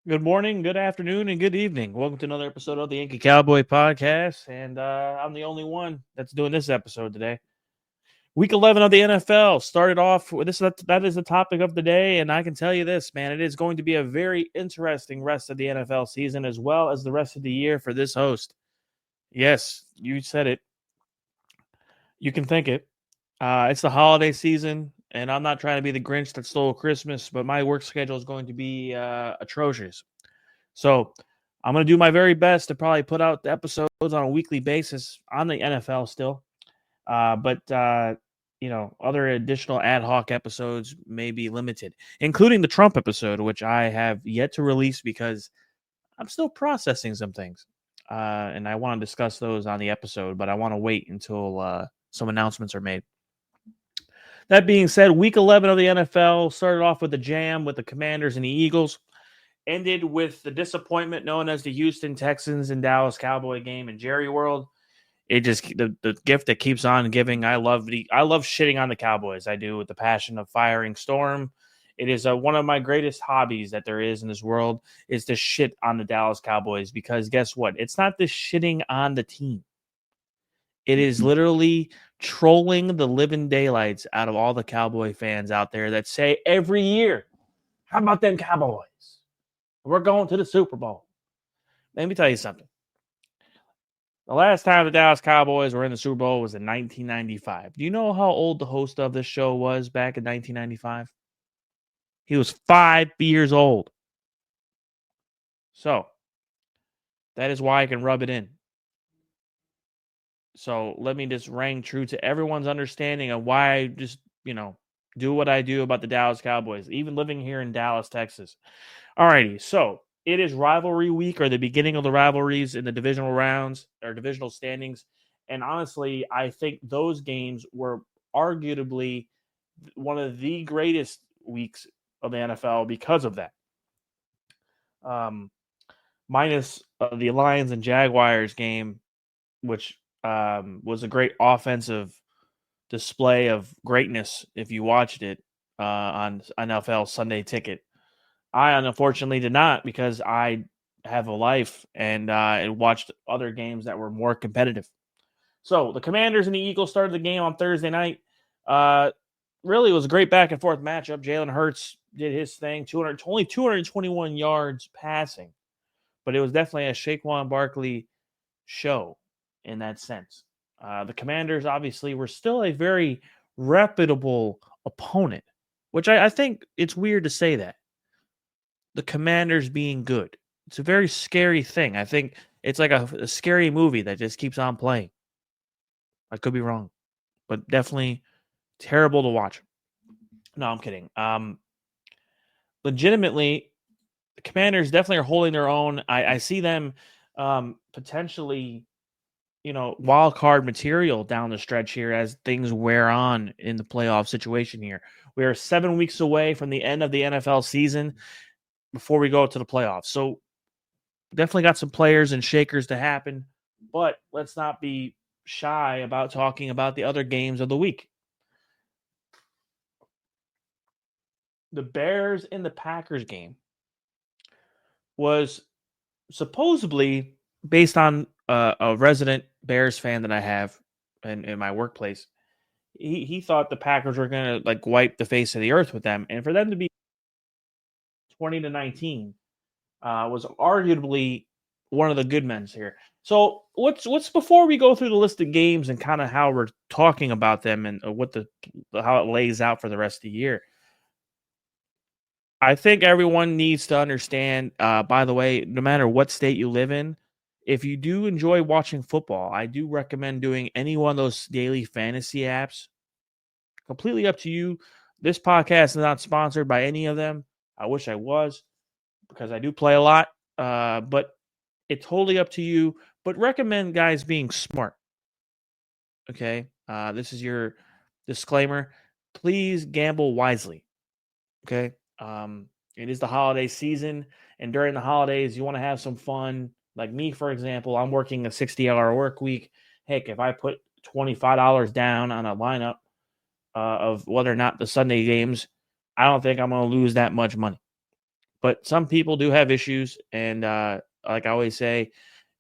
Good morning, good afternoon, and good evening. Welcome to another episode of the Yankee Cowboy Podcast, and I'm the only one that's doing this episode today. Week 11 of the NFL started off with this. That is the topic of the day, and I can tell you this, man, it is going to be a very interesting rest of the NFL season as well as the rest of the year for this host. Yes, you said it. You can think it. It's the holiday season, and I'm not trying to be the Grinch that stole Christmas, but my work schedule is going to be atrocious. So I'm going to do my very best to probably put out the episodes on a weekly basis on the NFL still. But other additional ad hoc episodes may be limited, including the Trump episode, which I have yet to release because I'm still processing some things. And I want to discuss those on the episode, but I want to wait until some announcements are made. That being said, week 11 of the NFL started off with a jam with the Commanders and the Eagles. Ended with the disappointment known as the Houston Texans and Dallas Cowboy game in Jerry World. It just the gift that keeps on giving. I love shitting on the Cowboys. I do with the passion of firing storm. It is one of my greatest hobbies that there is in this world is to shit on the Dallas Cowboys because guess what? It's not the shitting on the team. It is literally trolling the living daylights out of all the Cowboy fans out there that say every year, how about them Cowboys? We're going to the Super Bowl. Let me tell you something. The last time the Dallas Cowboys were in the Super Bowl was in 1995. Do you know how old the host of this show was back in 1995? He was 5 years old. So, that is why I can rub it in. So, let me just ring true to everyone's understanding of why I just, do what I do about the Dallas Cowboys, even living here in Dallas, Texas. Alrighty, so it is rivalry week or the beginning of the rivalries in the divisional rounds or divisional standings. And honestly, I think those games were arguably one of the greatest weeks of the NFL because of that. Minus the Lions and Jaguars game, which was a great offensive display of greatness if you watched it on NFL Sunday Ticket. I unfortunately did not because I have a life and watched other games that were more competitive. So the Commanders and the Eagles started the game on Thursday night. Really, it was a great back and forth matchup. Jalen Hurts did his thing, only 221 yards passing, but it was definitely a Saquon Barkley show in that sense. The Commanders obviously were still a very reputable opponent, which I think it's weird to say that. The Commanders being good. It's a very scary thing. I think it's like a scary movie that just keeps on playing. I could be wrong, but definitely terrible to watch. No, I'm kidding. Legitimately, the Commanders definitely are holding their own. I see them potentially, wild card material down the stretch here as things wear on in the playoff situation here. We are 7 weeks away from the end of the NFL season before we go to the playoffs. So definitely got some players and shakers to happen, but let's not be shy about talking about the other games of the week. The Bears and the Packers game was supposedly based on a resident Bears fan that I have in my workplace. He thought the Packers were going to like wipe the face of the earth with them, and for them to be 20-19 was arguably one of the good men's here. So what's before we go through the list of games and kind of how we're talking about them and what how it lays out for the rest of the year. I think everyone needs to understand, by the way, no matter what state you live in, if you do enjoy watching football, I do recommend doing any one of those daily fantasy apps. Completely up to you. This podcast is not sponsored by any of them. I wish I was because I do play a lot, but it's totally up to you. But recommend guys being smart. Okay, this is your disclaimer. Please gamble wisely. Okay. It is the holiday season, and during the holidays, you want to have some fun. Like me, for example, I'm working a 60-hour work week. Heck, if I put $25 down on a lineup of whether or not the Sunday games, I don't think I'm going to lose that much money. But some people do have issues, and like I always say,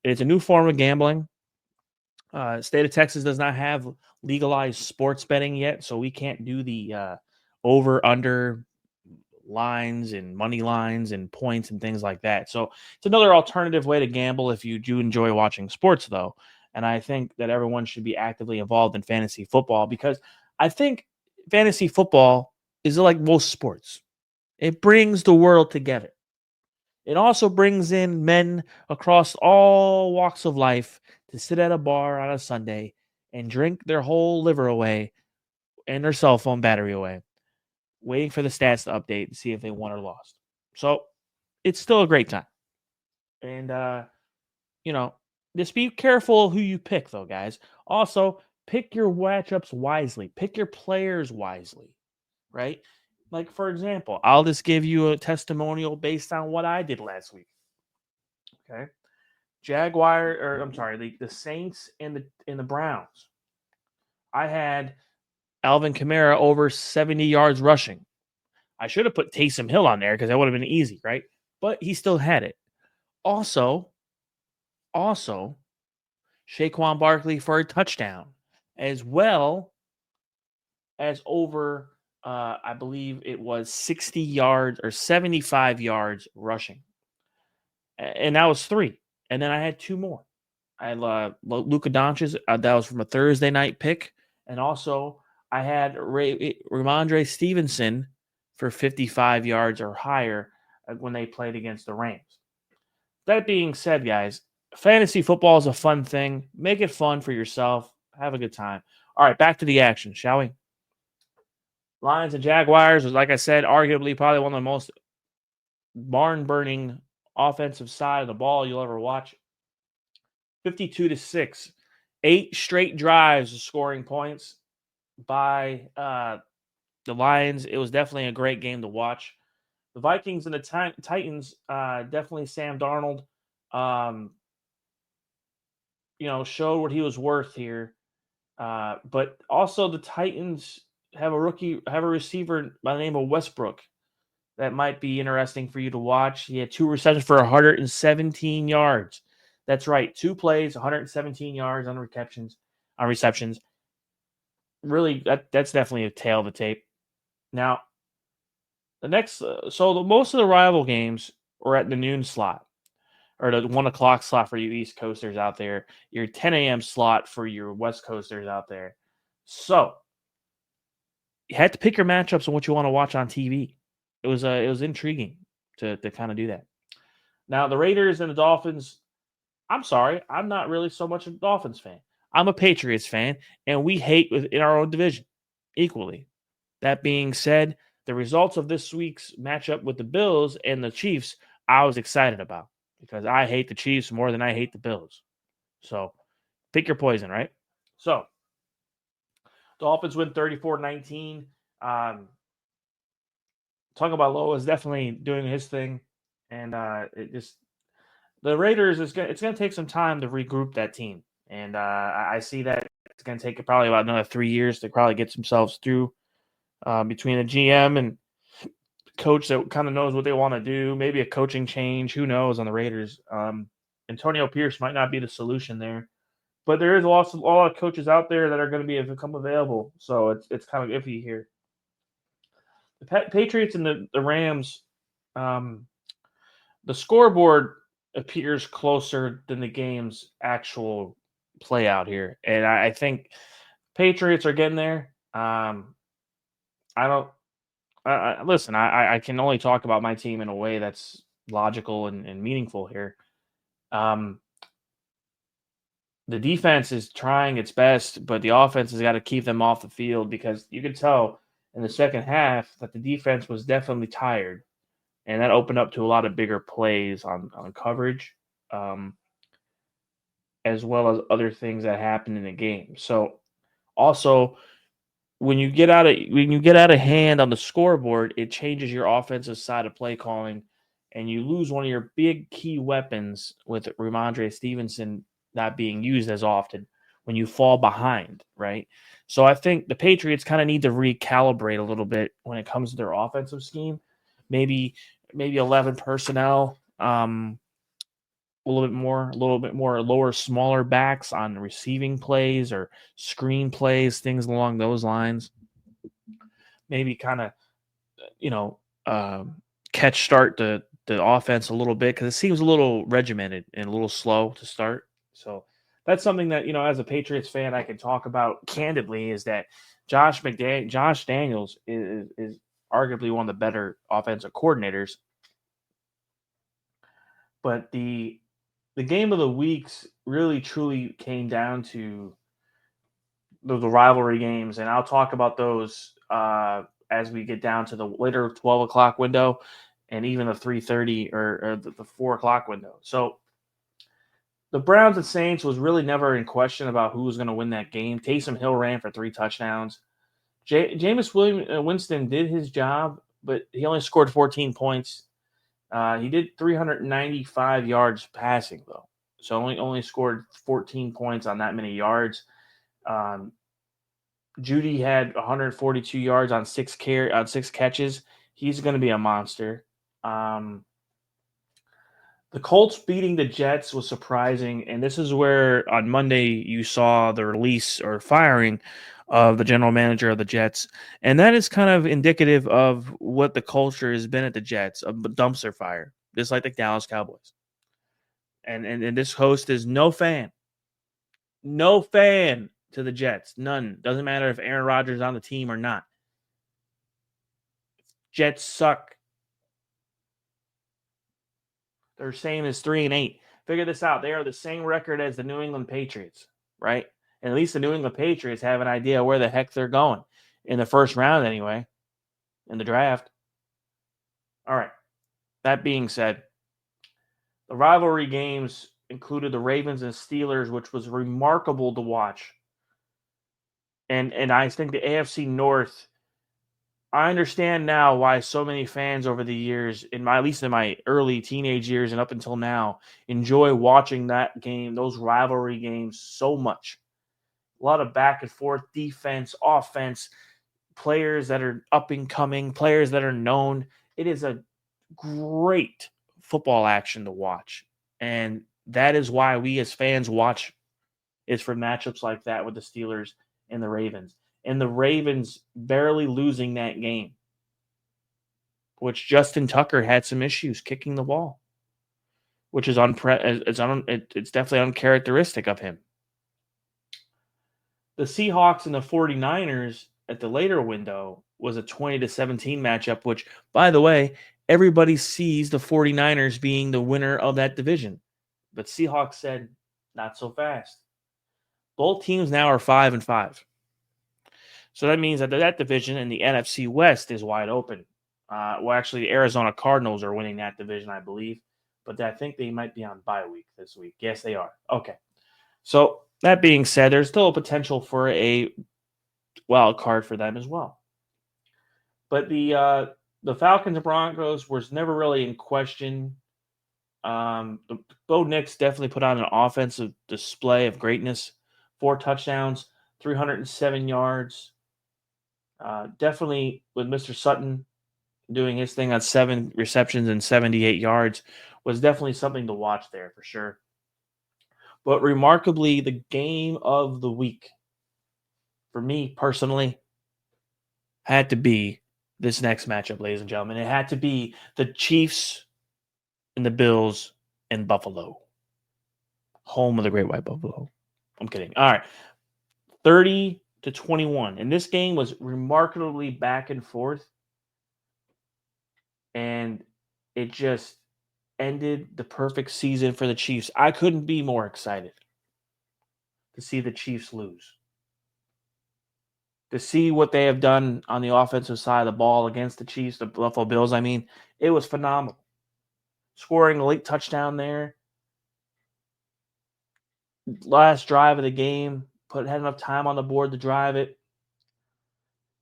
it's a new form of gambling. State of Texas does not have legalized sports betting yet, so we can't do the over under lines and money lines and points and things like that. So it's another alternative way to gamble if you do enjoy watching sports, though. And I think that everyone should be actively involved in fantasy football, because I think fantasy football is like most sports. It brings the world together. It also brings in men across all walks of life to sit at a bar on a Sunday and drink their whole liver away and their cell phone battery away, waiting for the stats to update to see if they won or lost. So it's still a great time. And, just be careful who you pick, though, guys. Also, pick your matchups wisely, pick your players wisely, right? Like, for example, I'll just give you a testimonial based on what I did last week. Okay. The Saints and the Browns. I had Alvin Kamara over 70 yards rushing. I should have put Taysom Hill on there because that would have been easy, right? But he still had it. Also, Saquon Barkley for a touchdown, as well as over, I believe it was 60 yards or 75 yards rushing. And that was 3. And then I had 2 more. I had Luka Doncic. That was from a Thursday night pick. And also, I had Ramondre Stevenson for 55 yards or higher when they played against the Rams. That being said, guys, fantasy football is a fun thing. Make it fun for yourself. Have a good time. All right, back to the action, shall we? Lions and Jaguars was, like I said, arguably probably one of the most barn-burning offensive side of the ball you'll ever watch. 52-6. 8 straight drives of scoring points by the Lions. It was definitely a great game to watch. The Vikings and the Titans, definitely Sam Darnold, showed what he was worth here. But also the Titans have a receiver by the name of Westbrook that might be interesting for you to watch. He had 2 receptions for 117 yards. That's right, 2 plays, 117 yards on receptions. Really, that's definitely a tail of the tape. Now, the next, most of the rival games were at the noon slot, or the 1 o'clock slot for you East Coasters out there, your 10 a.m. slot for your West Coasters out there. So, you had to pick your matchups and what you want to watch on TV. It was intriguing to kind of do that. Now, the Raiders and the Dolphins, I'm sorry, I'm not really so much a Dolphins fan. I'm a Patriots fan, and we hate in our own division equally. That being said, the results of this week's matchup with the Bills and the Chiefs, I was excited about because I hate the Chiefs more than I hate the Bills. So pick your poison, right? So Dolphins win 34-19. Tagovailoa is definitely doing his thing, and the Raiders it's going to take some time to regroup that team, and I see that it's going to take probably about another 3 years to probably get themselves through between the GM and coach that kind of knows what they want to do. Maybe a coaching change, who knows, on the Raiders. Antonio Pierce might not be the solution there, but there is a lot of coaches out there that are going to become available, so it's kind of iffy here. The Patriots and the Rams, the scoreboard appears closer than the game's actual play out here, and I think Patriots are getting there. Listen, I can only talk about my team in a way that's logical and meaningful here. The defense is trying its best, but the offense has got to keep them off the field because you could tell in the second half that the defense was definitely tired, and that opened up to a lot of bigger plays on coverage, as well as other things that happened in the game. So, also, when you get out of hand on the scoreboard, it changes your offensive side of play calling, and you lose one of your big key weapons with Ramondre Stevenson not being used as often when you fall behind, right? So I think the Patriots kind of need to recalibrate a little bit when it comes to their offensive scheme. Maybe maybe 11 personnel. A little bit more lower, smaller backs on receiving plays or screen plays, things along those lines. Maybe kind of, you know, catch start the offense a little bit because it seems a little regimented and a little slow to start. So that's something that, as a Patriots fan, I can talk about candidly is that Josh Daniels is arguably one of the better offensive coordinators. But the game of the weeks really truly came down to the rivalry games, and I'll talk about those as we get down to the later 12 o'clock window and even the 3:30 or the 4 o'clock window. So the Browns and Saints was really never in question about who was going to win that game. Taysom Hill ran for 3 touchdowns. Jameis Winston did his job, but he only scored 14 points. He did 395 yards passing, though. So only scored 14 points on that many yards. Judy had 142 yards on 6 catches. He's going to be a monster. The Colts beating the Jets was surprising, and this is where on Monday you saw the release or firing of the general manager of the Jets, and that is kind of indicative of what the culture has been at the Jets, a dumpster fire, just like the Dallas Cowboys. And this host is no fan to the Jets, none. Doesn't matter if Aaron Rodgers is on the team or not. Jets suck. They're same as 3-8. Figure this out. They are the same record as the New England Patriots, right? And at least the New England Patriots have an idea where the heck they're going in the first round anyway, in the draft. All right. That being said, the rivalry games included the Ravens and Steelers, which was remarkable to watch. And I think the AFC North, I understand now why so many fans over the years, at least in my early teenage years and up until now, enjoy watching that game, those rivalry games so much. A lot of back and forth, defense, offense, players that are up and coming, players that are known. It is a great football action to watch. And that is why we as fans watch, is for matchups like that with the Steelers and the Ravens. And the Ravens barely losing that game, which Justin Tucker had some issues kicking the ball, which is it's definitely uncharacteristic of him. The Seahawks and the 49ers at the later window was a 20-17 matchup, which, by the way, everybody sees the 49ers being the winner of that division. But Seahawks said, not so fast. Both teams now are 5-5. So that means that that division in the NFC West is wide open. Actually, the Arizona Cardinals are winning that division, I believe. But I think they might be on bye week this week. Yes, they are. Okay. So that being said, there's still a potential for a wild card for them as well. But the Falcons and Broncos was never really in question. Bo Nix definitely put on an offensive display of greatness. 4 touchdowns, 307 yards. Definitely with Mr. Sutton doing his thing on 7 receptions and 78 yards was definitely something to watch there for sure. But remarkably, the game of the week, for me personally, had to be this next matchup, ladies and gentlemen. It had to be the Chiefs and the Bills in Buffalo, home of the Great White Buffalo. I'm kidding. All right, 30-21. And this game was remarkably back and forth. And it just ended the perfect season for the Chiefs. I couldn't be more excited to see the Chiefs lose. To see what they have done on the offensive side of the ball against the Chiefs, the Buffalo Bills, it was phenomenal. Scoring a late touchdown there. Last drive of the game, had enough time on the board to drive it.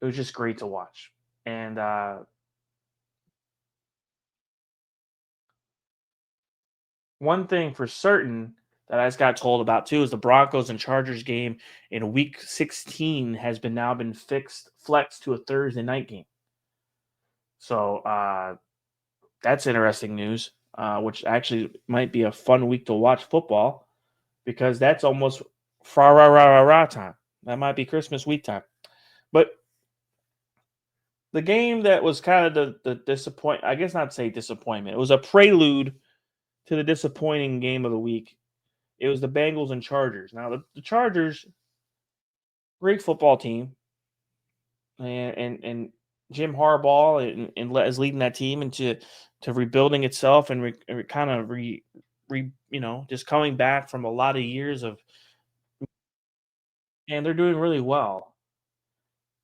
It was just great to watch. And one thing for certain that I just got told about too is the Broncos and Chargers game in Week 16 has now been flexed to a Thursday night game. So That's interesting news, which actually might be a fun week to watch football because that's almost fra-ra-ra-ra-ra time. That might be Christmas week time. But the game that was kind of the disappoint, I guess not say disappointment. It was a prelude to the disappointing game of the week. It was the Bengals and Chargers. Now the Chargers, great football team, and Jim Harbaugh is leading that team into rebuilding itself and just coming back from a lot of years of, and they're doing really well.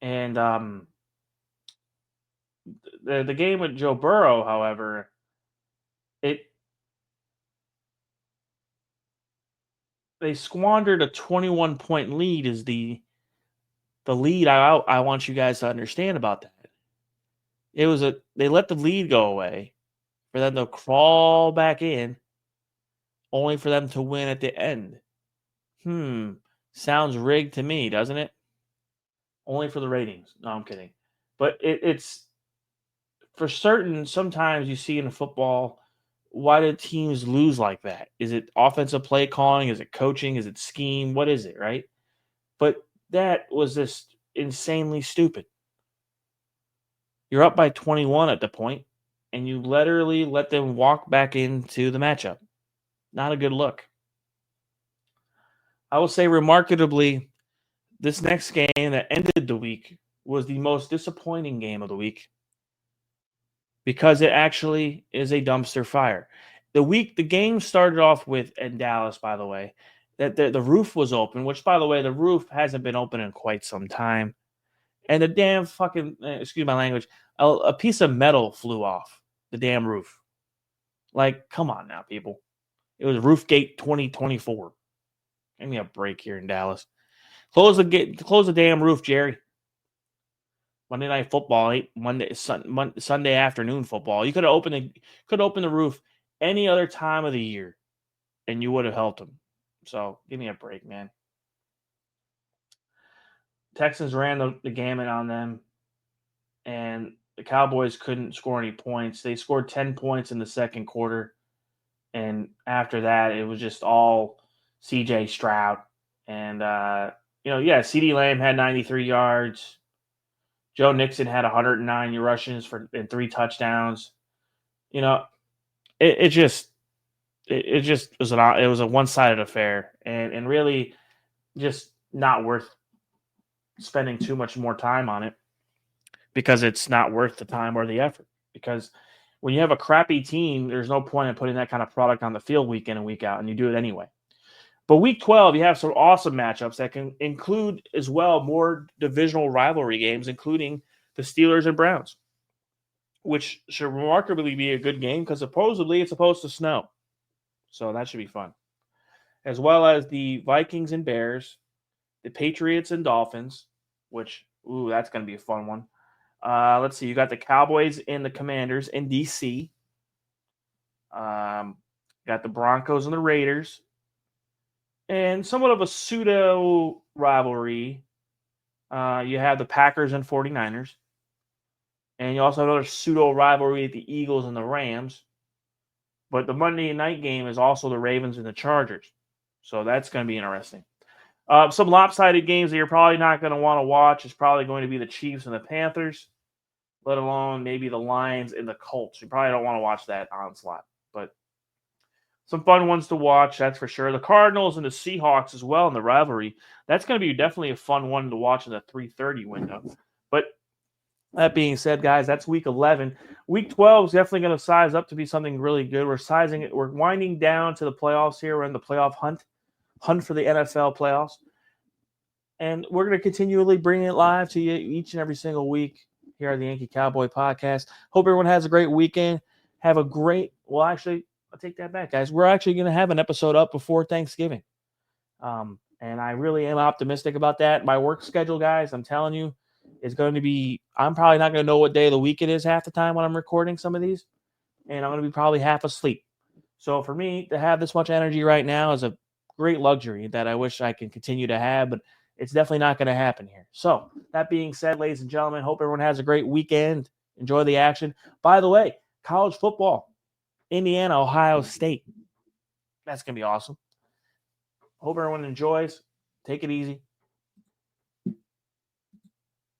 And the game with Joe Burrow, however, it they squandered a 21-point lead. Is the lead I want you guys to understand about that? They let the lead go away for them to crawl back in, only for them to win at the end. Sounds rigged to me, doesn't it? Only for the ratings. No, I'm kidding. But it's for certain. Sometimes you see in football, why do teams lose like that? Is it offensive play calling? Is it coaching? Is it scheme? What is it, right? But that was just insanely stupid. You're up by 21 at the point, and you literally let them walk back into the matchup. Not a good look. I will say, remarkably, this next game that ended the week was the most disappointing game of the week because it actually is a dumpster fire. The game started off with, in Dallas, by the way, that the roof was open, which, by the way, the roof hasn't been open in quite some time. And the damn fucking, excuse my language, a piece of metal flew off the damn roof. Like, come on now, people. It was Roofgate 2024. Give me a break here in Dallas. Close the damn roof, Jerry. Monday Night Football, Sunday afternoon football. You could have opened the roof any other time of the year, and you would have helped them. So give me a break, man. Texans ran the gamut on them, and the Cowboys couldn't score any points. They scored 10 points in the second quarter, and after that, it was just all C.J. Stroud. And CeeDee Lamb had 93 yards. Joe Mixon had 109 rushes and 3 touchdowns. It just was a one-sided affair, and really just not worth spending too much more time on it because it's not worth the time or the effort. Because when you have a crappy team, there's no point in putting that kind of product on the field week in and week out, and you do it anyway. But week 12, you have some awesome matchups that can include as well more divisional rivalry games, including the Steelers and Browns, which should remarkably be a good game because supposedly it's supposed to snow. So that should be fun. As well as the Vikings and Bears, the Patriots and Dolphins, which, that's going to be a fun one. Let's see. You got the Cowboys and the Commanders in D.C. Got the Broncos and the Raiders. And somewhat of a pseudo rivalry. You have the Packers and 49ers. And you also have another pseudo rivalry at the Eagles and the Rams. But the Monday night game is also the Ravens and the Chargers. So that's going to be interesting. Some lopsided games that you're probably not going to want to watch is probably going to be the Chiefs and the Panthers, let alone maybe the Lions and the Colts. You probably don't want to watch that onslaught. But some fun ones to watch, that's for sure. The Cardinals and the Seahawks as well in the rivalry. That's going to be definitely a fun one to watch in the 3:30 window. But that being said, guys, that's week 11. Week 12 is definitely going to size up to be something really good. We're winding down to the playoffs here. We're in the playoff hunt for the NFL playoffs. And we're going to continually bring it live to you each and every single week here on the Yankee Cowboy Podcast. Hope everyone has a great weekend. Have a great, I'll take that back, guys. We're actually going to have an episode up before Thanksgiving. And I really am optimistic about that. My work schedule, guys, I'm telling you, is going to be, I'm probably not going to know what day of the week it is half the time when I'm recording some of these. And I'm going to be probably half asleep. So for me to have this much energy right now is a great luxury that I wish I can continue to have, but it's definitely not going to happen here. So that being said, ladies and gentlemen, hope everyone has a great weekend. Enjoy the action. By the way, college football, Indiana, Ohio State. That's going to be awesome. Hope everyone enjoys. Take it easy.